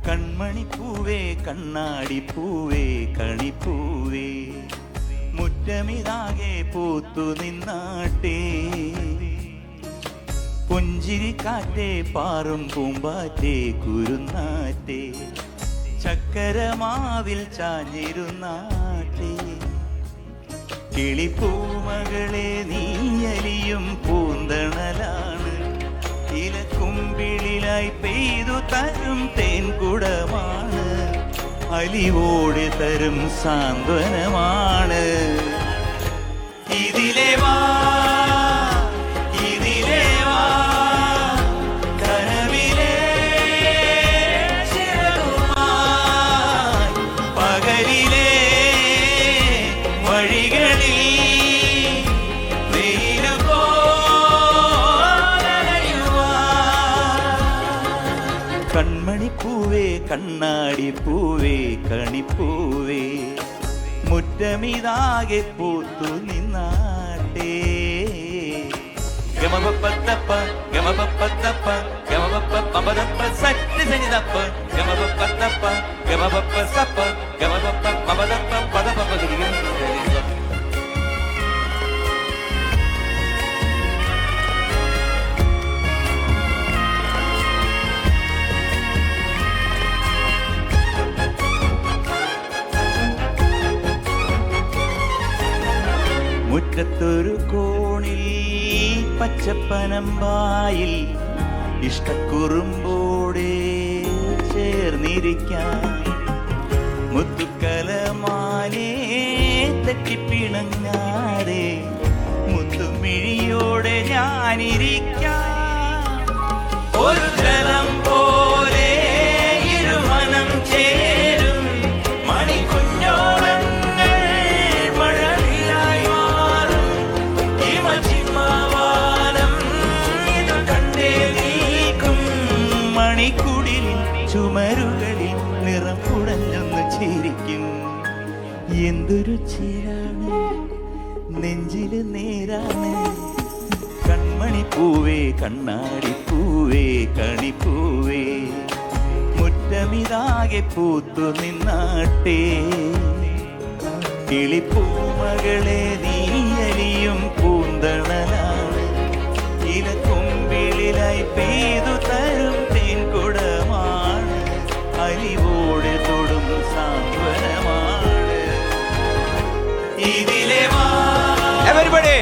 കൺമണിപ്പൂവേ കണ്ണാടിപ്പൂവേ കണിപ്പൂവേ മുറ്റമിതാകെ പൂത്തു നിന്നാട്ടേ പുഞ്ചിരിക്കാറ്റേ പാറും പൂമ്പാറ്റേ കുരുന്നാറ്റേ ചക്കരമാവിൽ ചാഞ്ഞിരുന്നാട്ടേ കിളിപ്പൂമകളെ നീയലിയും പൂന്തണലാണ് ഇലക്കുമ്പിളിലായി പെയ്തു തരും തേൻകുടമാണ് അലിവോടെ തരും സാന്ത്വനമാണ് ഇതിലേ വാ കൺമണിപ്പൂവേ കണ്ണാടിപ്പൂവേ കണിപ്പൂവേ മുറ്റമിതാകെ പൂത്തു നിന്നാട്ടേ ഗമപപ്പത്തപ്പ ഗമപപ്പത്തപ്പ ഗമപപ്പപ്പമദപ്പ സറ്റ് സനിദപ്പ ഗമപപ്പത്തപ്പ ഗമപപ്പ സപ്പ ഗമപപ്പ മദപ്പ പദപപ്പ ഗിരിഗം മുറ്റത്തൊരു കോണിൽ പച്ചപ്പനമ്പായിൽ ഇഷ്ടക്കുറുമ്പോടെ ചേർന്നിരിക്കാൻ മുത്തുക്കലമാലേ തട്ടിപ്പിണങ്ങാതെ മുത്തുമിഴിയോടെ ഞാനിരിക്കാം ഒരു ജലം പോലെ ഇരുമനം ചേരും മണിക്കുഞ്ഞോളങ്ങൾ മണിക്കുടിലിൽ ചുമരുകളിൽ നിറം കുടഞ്ഞൊന്ന് ചിരിക്കും എന്തൊരു ചീരാണ് നെഞ്ചില് നേരാണ് കൺമണിപ്പൂവേ കണ്ണാടിപ്പൂവേ കണിപ്പൂവേ മുറ്റമിതാകെ പൂത്തു നിന്നാട്ടേ കിളിപ്പൂമകളെ നീയലിയും പൂന്തണലാണ് ഇലക്കൊമ്പിളിലായി പെയ്തു തരും തേൻകുടമാണ് അലിവോടെ തൊടും സാന്ത്വനമാണ് ഇതിലേ വാ. Everybody